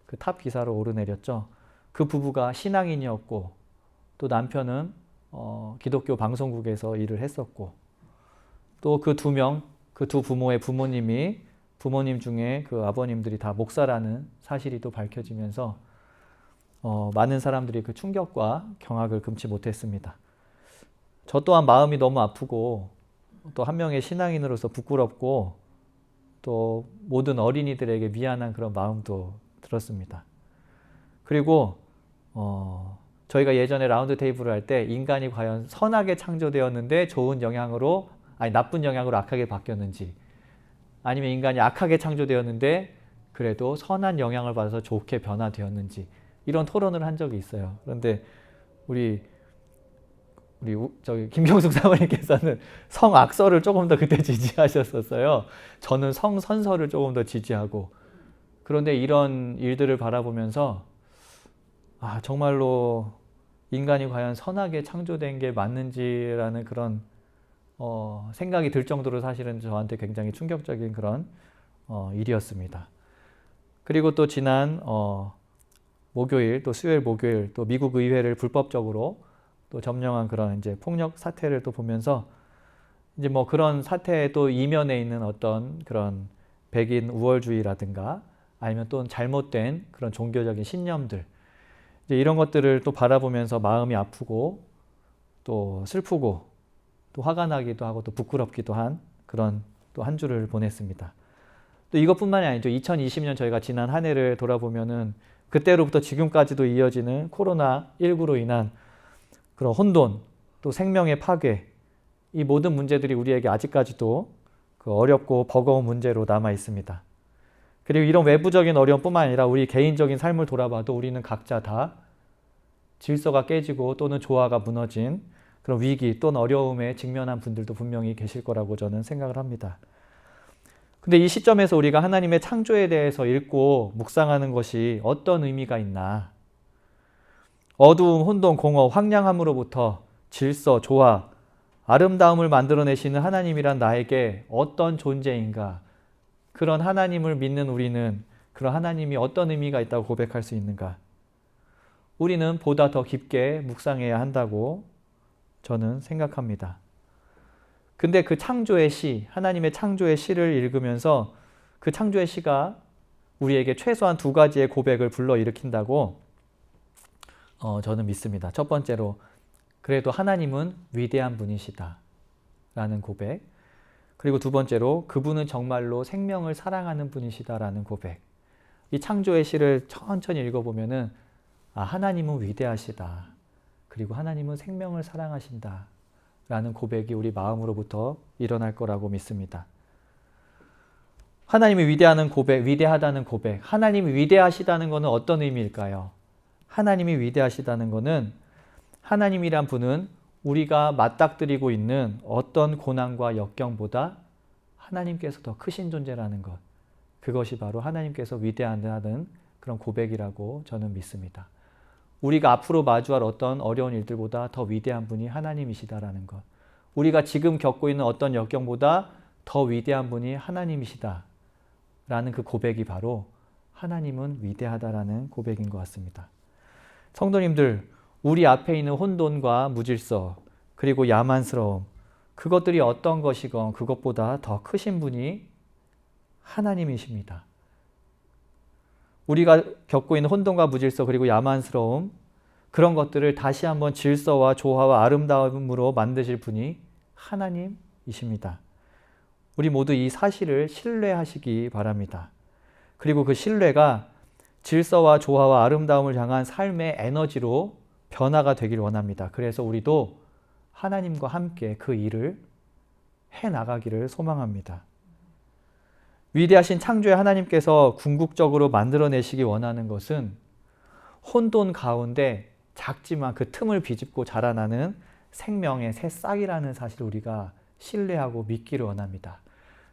그 탑 기사로 오르내렸죠. 그 부부가 신앙인이었고 또 남편은 기독교 방송국에서 일을 했었고 또 그 두 부모의 부모님 중에 그 아버님들이 다 목사라는 사실이 또 밝혀지면서 많은 사람들이 그 충격과 경악을 금치 못했습니다. 저 또한 마음이 너무 아프고 또 한 명의 신앙인으로서 부끄럽고 또 모든 어린이들에게 미안한 그런 마음도 들었습니다. 그리고 저희가 예전에 라운드 테이블을 할 때 인간이 과연 선하게 창조되었는데 나쁜 영향으로 악하게 바뀌었는지, 아니면 인간이 악하게 창조되었는데 그래도 선한 영향을 받아서 좋게 변화되었는지, 이런 토론을 한 적이 있어요. 그런데 우리 김경숙 사모님께서는 성악설을 조금 더 그때 지지하셨었어요. 저는 성선설을 조금 더 지지하고. 그런데 이런 일들을 바라보면서 정말로 인간이 과연 선하게 창조된 게 맞는지라는 그런 생각이 들 정도로 사실은 저한테 굉장히 충격적인 그런 일이었습니다. 그리고 또 지난 목요일, 또 수요일 목요일, 또 미국 의회를 불법적으로 또 점령한 그런 이제 폭력 사태를 또 보면서 이제 뭐 그런 사태의 또 이면에 있는 어떤 그런 백인 우월주의라든가 아니면 또 잘못된 그런 종교적인 신념들, 이제 이런 것들을 또 바라보면서 마음이 아프고 또 슬프고 또 화가 나기도 하고 또 부끄럽기도 한 그런 또 한 주를 보냈습니다. 또 이것뿐만이 아니죠. 2020년 저희가 지난 한 해를 돌아보면은 그때로부터 지금까지도 이어지는 코로나19로 인한 그런 혼돈, 또 생명의 파괴, 이 모든 문제들이 우리에게 아직까지도 그 어렵고 버거운 문제로 남아 있습니다. 그리고 이런 외부적인 어려움뿐만 아니라 우리 개인적인 삶을 돌아봐도 우리는 각자 다 질서가 깨지고 또는 조화가 무너진 그런 위기 또는 어려움에 직면한 분들도 분명히 계실 거라고 저는 생각을 합니다. 근데 이 시점에서 우리가 하나님의 창조에 대해서 읽고 묵상하는 것이 어떤 의미가 있나? 어두움, 혼돈, 공허, 황량함으로부터 질서, 조화, 아름다움을 만들어내시는 하나님이란 나에게 어떤 존재인가? 그런 하나님을 믿는 우리는 그런 하나님이 어떤 의미가 있다고 고백할 수 있는가? 우리는 보다 더 깊게 묵상해야 한다고 저는 생각합니다. 근데 그 창조의 시, 하나님의 창조의 시를 읽으면서 그 창조의 시가 우리에게 최소한 두 가지의 고백을 불러일으킨다고 저는 믿습니다. 첫 번째로 그래도 하나님은 위대한 분이시다 라는 고백, 그리고 두 번째로 그분은 정말로 생명을 사랑하는 분이시다 라는 고백. 이 창조의 시를 천천히 읽어보면은 하나님은 위대하시다, 그리고 하나님은 생명을 사랑하신다 라는 고백이 우리 마음으로부터 일어날 거라고 믿습니다. 하나님이 위대하다는 고백, 하나님이 위대하시다는 것은 어떤 의미일까요? 하나님이 위대하시다는 것은 하나님이란 분은 우리가 맞닥뜨리고 있는 어떤 고난과 역경보다 하나님께서 더 크신 존재라는 것, 그것이 바로 하나님께서 위대하다는 그런 고백이라고 저는 믿습니다. 우리가 앞으로 마주할 어떤 어려운 일들보다 더 위대한 분이 하나님이시다라는 것, 우리가 지금 겪고 있는 어떤 역경보다 더 위대한 분이 하나님이시다 라는 그 고백이 바로 하나님은 위대하다라는 고백인 것 같습니다. 성도님들, 우리 앞에 있는 혼돈과 무질서 그리고 야만스러움, 그것들이 어떤 것이건 그것보다 더 크신 분이 하나님이십니다. 우리가 겪고 있는 혼돈과 무질서 그리고 야만스러움, 그런 것들을 다시 한번 질서와 조화와 아름다움으로 만드실 분이 하나님이십니다. 우리 모두 이 사실을 신뢰하시기 바랍니다. 그리고 그 신뢰가 질서와 조화와 아름다움을 향한 삶의 에너지로 변화가 되길 원합니다. 그래서 우리도 하나님과 함께 그 일을 해나가기를 소망합니다. 위대하신 창조의 하나님께서 궁극적으로 만들어내시기 원하는 것은 혼돈 가운데 작지만 그 틈을 비집고 자라나는 생명의 새 싹이라는 사실을 우리가 신뢰하고 믿기를 원합니다.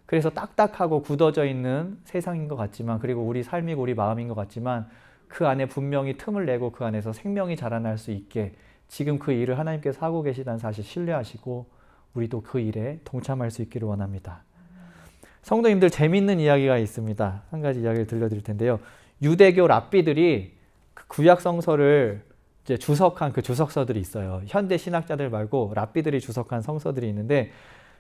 그래서 딱딱하고 굳어져 있는 세상인 것 같지만, 그리고 우리 삶이고 우리 마음인 것 같지만, 그 안에 분명히 틈을 내고 그 안에서 생명이 자라날 수 있게 지금 그 일을 하나님께서 하고 계시다는 사실 신뢰하시고 우리도 그 일에 동참할 수 있기를 원합니다. 성도님들, 재미있는 이야기가 있습니다. 한 가지 이야기를 들려드릴 텐데요. 유대교 랍비들이 그 구약 성서를 이제 주석한 그 주석서들이 있어요. 현대 신학자들 말고 랍비들이 주석한 성서들이 있는데,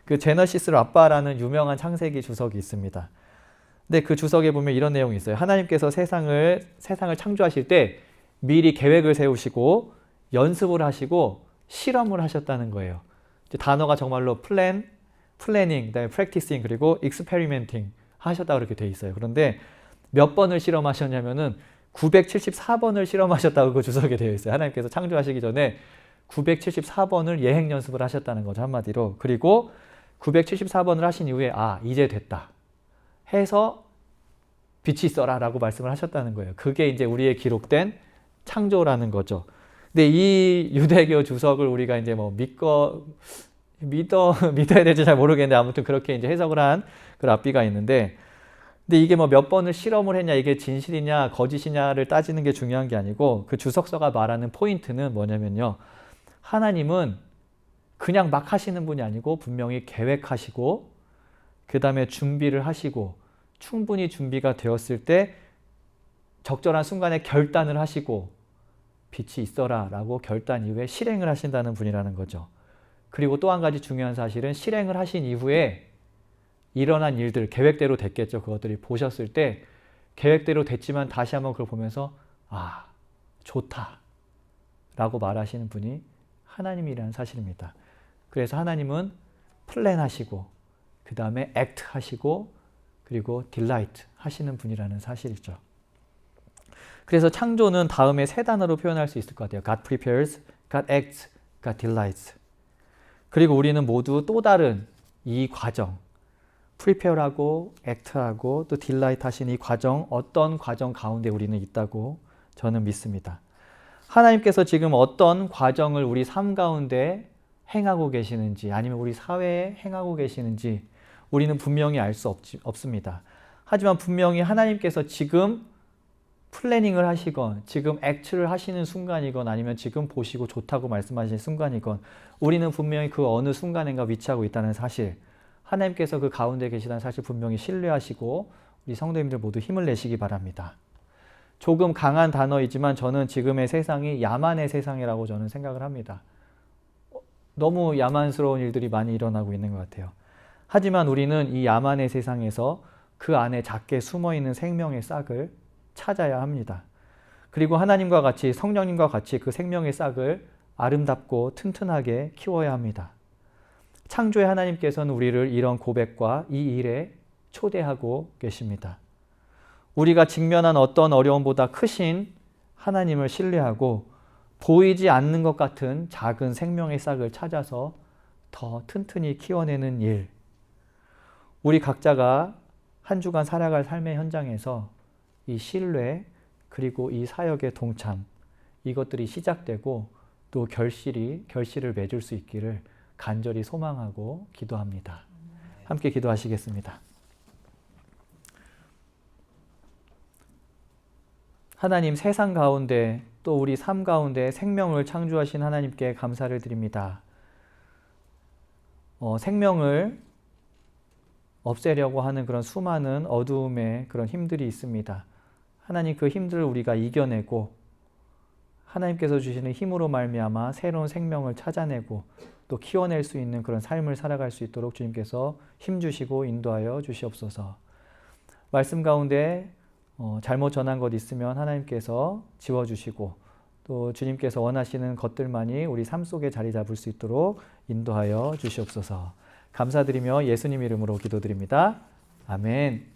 그 제너시스 랍바라는 유명한 창세기 주석이 있습니다. 근데 그 주석에 보면 이런 내용이 있어요. 하나님께서 세상을 창조하실 때 미리 계획을 세우시고 연습을 하시고 실험을 하셨다는 거예요. 단어가 정말로 플래닝, 그다음에 프랙티싱, 그리고 익스페리멘팅 하셨다고 이렇게 돼 있어요. 그런데 몇 번을 실험하셨냐면은 974번을 실험하셨다고 그 주석에 되어 있어요. 하나님께서 창조하시기 전에 974번을 예행 연습을 하셨다는 거죠, 한마디로. 그리고 974번을 하신 이후에 이제 됐다 해서 빛이 있어라 라고 말씀을 하셨다는 거예요. 그게 이제 우리의 기록된 창조라는 거죠. 근데 이 유대교 주석을 우리가 이제 뭐 믿어야 될지 잘 모르겠는데, 아무튼 그렇게 이제 해석을 한 그 랍비가 있는데, 근데 이게 뭐 몇 번을 실험을 했냐, 이게 진실이냐 거짓이냐를 따지는 게 중요한 게 아니고, 그 주석서가 말하는 포인트는 뭐냐면요, 하나님은 그냥 막 하시는 분이 아니고 분명히 계획하시고 그 다음에 준비를 하시고 충분히 준비가 되었을 때 적절한 순간에 결단을 하시고 빛이 있어라 라고 결단 이후에 실행을 하신다는 분이라는 거죠. 그리고 또 한 가지 중요한 사실은 실행을 하신 이후에 일어난 일들, 계획대로 됐겠죠. 그것들이 보셨을 때 계획대로 됐지만 다시 한번 그걸 보면서 좋다 라고 말하시는 분이 하나님이라는 사실입니다. 그래서 하나님은 플랜하시고 그 다음에 액트 하시고 그리고 딜라이트 하시는 분이라는 사실이죠. 그래서 창조는 다음에 세 단어로 표현할 수 있을 것 같아요. God prepares, God acts, God delights. 그리고 우리는 모두 또 다른 이 과정, prepare하고 act하고 또 delight 하신 이 과정, 어떤 과정 가운데 우리는 있다고 저는 믿습니다. 하나님께서 지금 어떤 과정을 우리 삶 가운데 행하고 계시는지, 아니면 우리 사회에 행하고 계시는지 우리는 분명히 알 수 없습니다. 하지만 분명히 하나님께서 지금 플래닝을 하시건 지금 액트를 하시는 순간이건 아니면 지금 보시고 좋다고 말씀하시는 순간이건 우리는 분명히 그 어느 순간인가 위치하고 있다는 사실, 하나님께서 그 가운데 계시다는 사실 분명히 신뢰하시고 우리 성도님들 모두 힘을 내시기 바랍니다. 조금 강한 단어이지만 저는 지금의 세상이 야만의 세상이라고 저는 생각을 합니다. 너무 야만스러운 일들이 많이 일어나고 있는 것 같아요. 하지만 우리는 이 야만의 세상에서 그 안에 작게 숨어있는 생명의 싹을 찾아야 합니다. 그리고 하나님과 같이 성령님과 같이 그 생명의 싹을 아름답고 튼튼하게 키워야 합니다. 창조의 하나님께서는 우리를 이런 고백과 이 일에 초대하고 계십니다. 우리가 직면한 어떤 어려움보다 크신 하나님을 신뢰하고 보이지 않는 것 같은 작은 생명의 싹을 찾아서 더 튼튼히 키워내는 일. 우리 각자가 한 주간 살아갈 삶의 현장에서 이 신뢰 그리고 이 사역의 동참 이것들이 시작되고 또 결실을 맺을 수 있기를 간절히 소망하고 기도합니다. 함께 기도하시겠습니다. 하나님, 세상 가운데 또 우리 삶 가운데 생명을 창조하신 하나님께 감사를 드립니다. 생명을 없애려고 하는 그런 수많은 어두움의 그런 힘들이 있습니다. 하나님, 그 힘들을 우리가 이겨내고 하나님께서 주시는 힘으로 말미암아 새로운 생명을 찾아내고 또 키워낼 수 있는 그런 삶을 살아갈 수 있도록 주님께서 힘주시고 인도하여 주시옵소서. 말씀 가운데 잘못 전한 것 있으면 하나님께서 지워주시고 또 주님께서 원하시는 것들만이 우리 삶 속에 자리 잡을 수 있도록 인도하여 주시옵소서. 감사드리며 예수님 이름으로 기도드립니다. 아멘.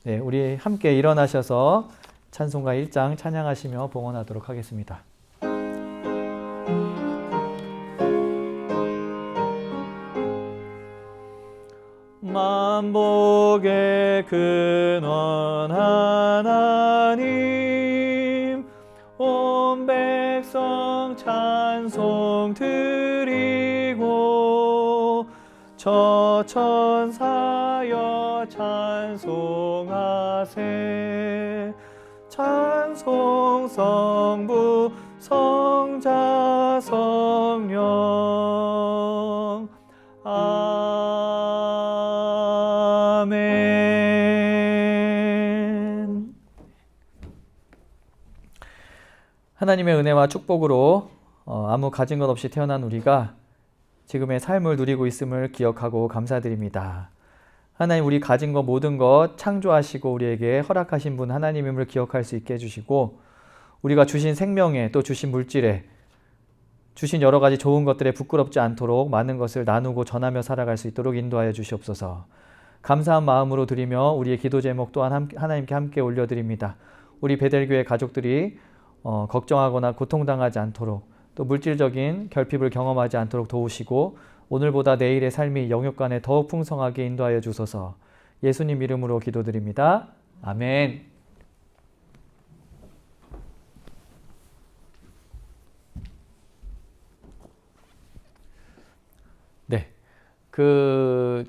네, 우리 함께 일어나셔서 찬송가 1장 찬양하시며 봉헌하도록 하겠습니다. 만복의 근원 하나님, 온 백성 찬송 드리고 저 천사여 찬송하세. 찬송 성부 성자 성령. 아멘. 하나님의 은혜와 축복으로 아무 가진 것 없이 태어난 우리가 지금의 삶을 누리고 있음을 기억하고 감사드립니다. 하나님, 우리 가진 것 모든 것 창조하시고 우리에게 허락하신 분 하나님임을 기억할 수 있게 해주시고 우리가 주신 생명에 또 주신 물질에 주신 여러 가지 좋은 것들에 부끄럽지 않도록 많은 것을 나누고 전하며 살아갈 수 있도록 인도하여 주시옵소서. 감사한 마음으로 드리며 우리의 기도 제목 또한 하나님께 함께 올려드립니다. 우리 베델교회 가족들이 걱정하거나 고통당하지 않도록 또 물질적인 결핍을 경험하지 않도록 도우시고 오늘보다 내일의 삶이 영육간에 더욱 풍성하게 인도하여 주소서. 예수님 이름으로 기도드립니다. 아멘. 네,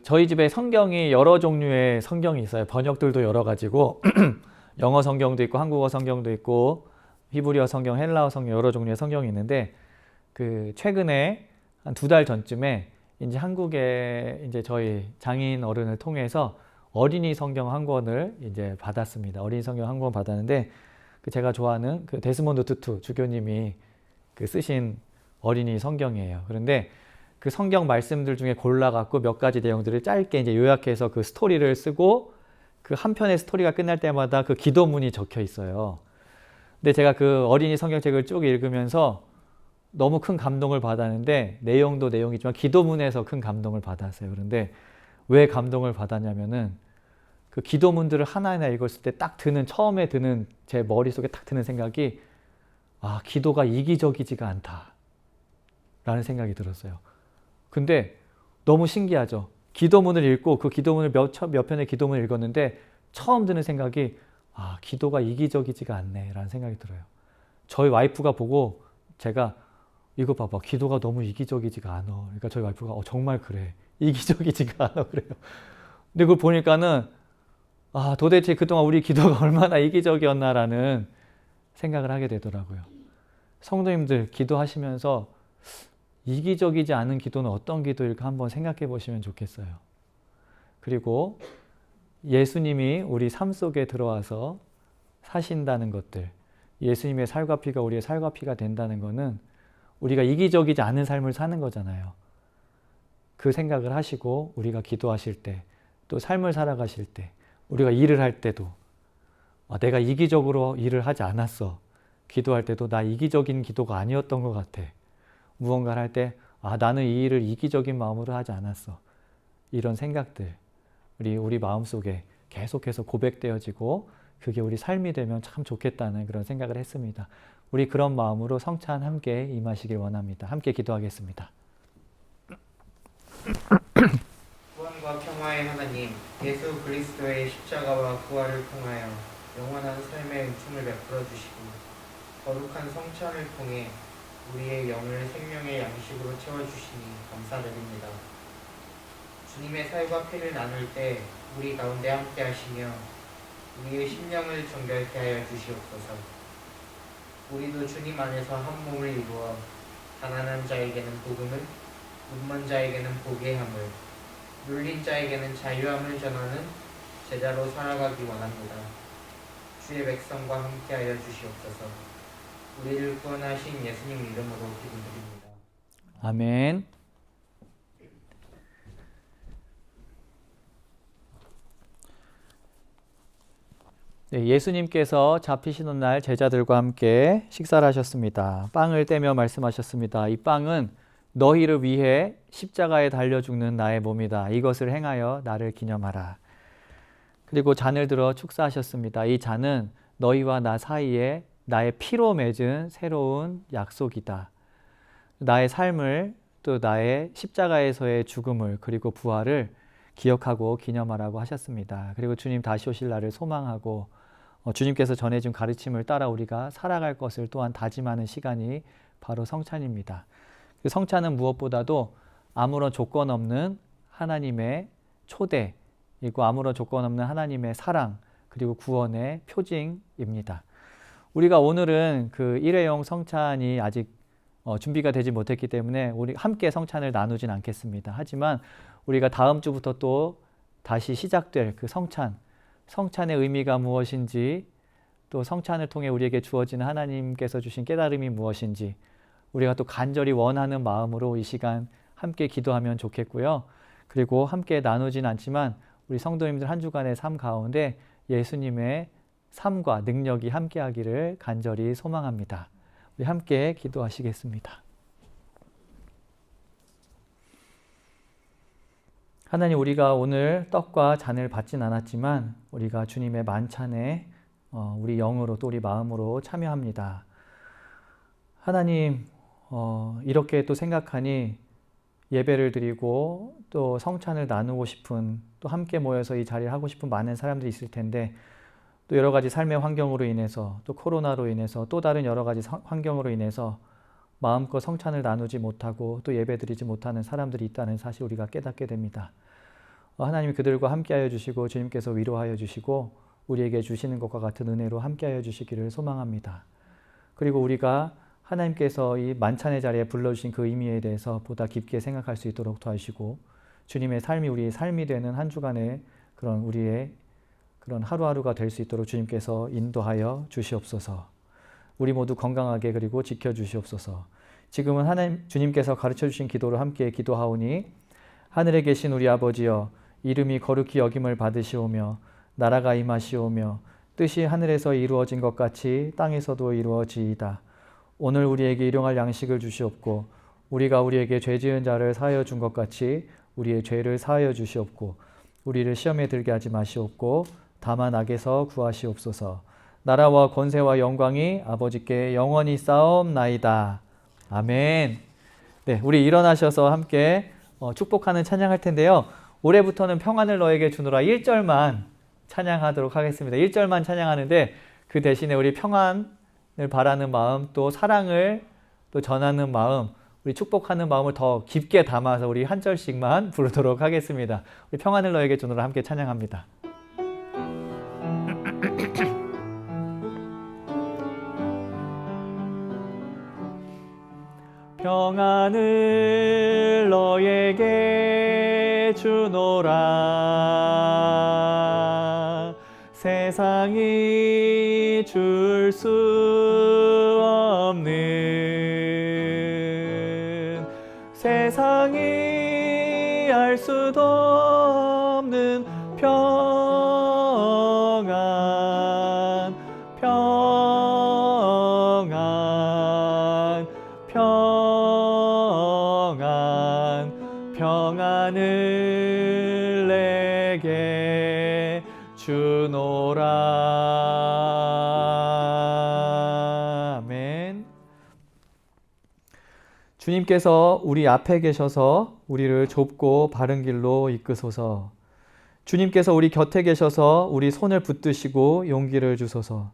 저희 집에 성경이 여러 종류의 성경이 있어요. 번역들도 여러 가지고 영어 성경도 있고 한국어 성경도 있고 히브리어 성경, 헬라어 성경 여러 종류의 성경이 있는데 최근에 한 2달 전쯤에 이제 한국에 이제 저희 장인 어른을 통해서 어린이 성경 한 권을 이제 받았습니다. 어린이 성경 한 권 받았는데 제가 좋아하는 데스몬드 투투 주교님이 쓰신 어린이 성경이에요. 그런데 그 성경 말씀들 중에 골라갖고 몇 가지 내용들을 짧게 이제 요약해서 그 스토리를 쓰고 그 한 편의 스토리가 끝날 때마다 그 기도문이 적혀 있어요. 근데 제가 그 어린이 성경책을 쭉 읽으면서 너무 큰 감동을 받았는데 내용도 내용이지만 기도문에서 큰 감동을 받았어요. 그런데 왜 감동을 받았냐면은 그 기도문들을 하나하나 읽었을 때 딱 처음에 드는 제 머릿속에 딱 드는 생각이 기도가 이기적이지가 않다 라는 생각이 들었어요. 근데 너무 신기하죠. 기도문을 읽고 그 기도문을 몇 편의 기도문을 읽었는데 처음 드는 생각이 기도가 이기적이지가 않네 라는 생각이 들어요. 저희 와이프가 보고 제가 이거 봐봐, 기도가 너무 이기적이지가 않아. 그러니까 저희 와이프가 정말 그래, 이기적이지가 않아 그래요. 근데 그걸 보니까는 도대체 그동안 우리 기도가 얼마나 이기적이었나라는 생각을 하게 되더라고요. 성도님들 기도하시면서 이기적이지 않은 기도는 어떤 기도일까 한번 생각해 보시면 좋겠어요. 그리고 예수님이 우리 삶 속에 들어와서 사신다는 것들, 예수님의 살과 피가 우리의 살과 피가 된다는 것은 우리가 이기적이지 않은 삶을 사는 거잖아요. 그 생각을 하시고 우리가 기도하실 때, 또 삶을 살아가실 때 우리가 일을 할 때도 내가 이기적으로 일을 하지 않았어. 기도할 때도 나 이기적인 기도가 아니었던 것 같아. 무언가를 할 때 나는 이 일을 이기적인 마음으로 하지 않았어. 이런 생각들 우리 마음속에 계속해서 고백되어지고 그게 우리 삶이 되면 참 좋겠다는 그런 생각을 했습니다. 우리 그런 마음으로 성찬 함께 임하시길 원합니다. 함께 기도하겠습니다. 구원과 평화의 하나님, 예수 그리스도의 십자가와 부활을 통하여 영원한 삶의 은총을 베풀어 주시고 거룩한 성찬을 통해 우리의 영을 생명의 양식으로 채워주시니 감사드립니다. 주님의 살과 피를 나눌 때 우리 가운데 함께 하시며 우리의 심령을 정결케 하여 주시옵소서. 우리도 주님 안에서 한 몸을 이루어 가난한 자에게는 복음을, 눈먼 자에게는 보게 함을, 눌린 자에게는 자유함을 전하는 제자로 살아가기 원합니다. 주의 백성과 함께하여 주시옵소서. 우리를 구원하신 예수님 이름으로 기도드립니다. 아멘. 네, 예수님께서 잡히시는 날 제자들과 함께 식사를 하셨습니다. 빵을 떼며 말씀하셨습니다. 이 빵은 너희를 위해 십자가에 달려 죽는 나의 몸이다. 이것을 행하여 나를 기념하라. 그리고 잔을 들어 축사하셨습니다. 이 잔은 너희와 나 사이에 나의 피로 맺은 새로운 약속이다. 나의 삶을 또 나의 십자가에서의 죽음을 그리고 부활을 기억하고 기념하라고 하셨습니다. 그리고 주님 다시 오실 날을 소망하고 주님께서 전해준 가르침을 따라 우리가 살아갈 것을 또한 다짐하는 시간이 바로 성찬입니다. 그 성찬은 무엇보다도 아무런 조건 없는 하나님의 초대이고 아무런 조건 없는 하나님의 사랑 그리고 구원의 표징입니다. 우리가 오늘은 그 일회용 성찬이 아직 준비가 되지 못했기 때문에 우리 함께 성찬을 나누진 않겠습니다. 하지만 우리가 다음 주부터 또 다시 시작될 그 성찬의 의미가 무엇인지 또 성찬을 통해 우리에게 주어지는 하나님께서 주신 깨달음이 무엇인지 우리가 또 간절히 원하는 마음으로 이 시간 함께 기도하면 좋겠고요. 그리고 함께 나누진 않지만 우리 성도님들 한 주간의 삶 가운데 예수님의 삶과 능력이 함께하기를 간절히 소망합니다. 우리 함께 기도하시겠습니다. 하나님, 우리가 오늘 떡과 잔을 받진 않았지만 우리가 주님의 만찬에 우리 영으로 또 우리 마음으로 참여합니다. 하나님, 이렇게 또 생각하니 예배를 드리고 또 성찬을 나누고 싶은 또 함께 모여서 이 자리를 하고 싶은 많은 사람들이 있을 텐데 또 여러 가지 삶의 환경으로 인해서 또 코로나로 인해서 또 다른 여러 가지 환경으로 인해서 마음껏 성찬을 나누지 못하고 또 예배드리지 못하는 사람들이 있다는 사실 우리가 깨닫게 됩니다. 하나님이 그들과 함께하여 주시고 주님께서 위로하여 주시고 우리에게 주시는 것과 같은 은혜로 함께하여 주시기를 소망합니다. 그리고 우리가 하나님께서 이 만찬의 자리에 불러주신 그 의미에 대해서 보다 깊게 생각할 수 있도록 도와주시고 주님의 삶이 우리의 삶이 되는 한 주간의 그런 우리의 그런 하루하루가 될 수 있도록 주님께서 인도하여 주시옵소서. 우리 모두 건강하게 그리고 지켜주시옵소서. 지금은 하나님 주님께서 가르쳐 주신 기도를 함께 기도하오니 하늘에 계신 우리 아버지여 이름이 거룩히 여김을 받으시오며 나라가 임하시오며 뜻이 하늘에서 이루어진 것 같이 땅에서도 이루어지이다. 오늘 우리에게 일용할 양식을 주시옵고 우리가 우리에게 죄 지은 자를 사하여 준 것 같이 우리의 죄를 사하여 주시옵고 우리를 시험에 들게 하지 마시옵고 다만 악에서 구하시옵소서. 나라와 권세와 영광이 아버지께 영원히 쌓옵나이다. 아멘. 네, 우리 일어나셔서 함께 축복하는 찬양할 텐데요. 올해부터는 평안을 너에게 주노라 1절만 찬양하도록 하겠습니다. 1절만 찬양하는데 그 대신에 우리 평안을 바라는 마음 또 사랑을 또 전하는 마음 우리 축복하는 마음을 더 깊게 담아서 우리 한 절씩만 부르도록 하겠습니다. 우리 평안을 너에게 주노라 함께 찬양합니다. 평안을 너에게 주노라 세상이 줄 수 없는 세상이 알 수도 없는 평안 평안 평안 평안을 내게 주노라. 아멘. 주님께서 우리 앞에 계셔서 우리를 좁고 바른 길로 이끄소서. 주님께서 우리 곁에 계셔서 우리 손을 붙드시고 용기를 주소서.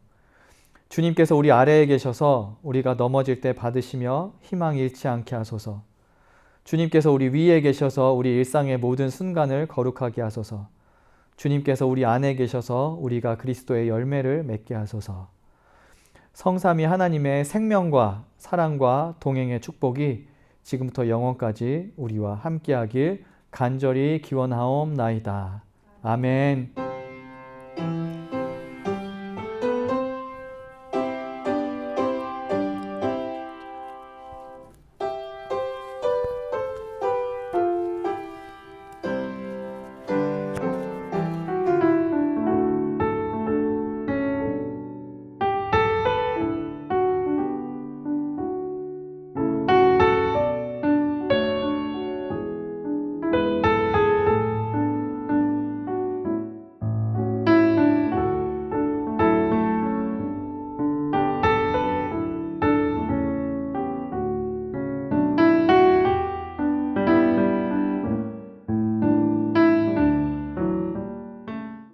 주님께서 우리 아래에 계셔서 우리가 넘어질 때 받으시며 희망 잃지 않게 하소서. 주님께서 우리 위에 계셔서 우리 일상의 모든 순간을 거룩하게 하소서. 주님께서 우리 안에 계셔서 우리가 그리스도의 열매를 맺게 하소서. 성삼위 하나님의 생명과 사랑과 동행의 축복이 지금부터 영원까지 우리와 함께하길 간절히 기원하옵나이다. 아멘.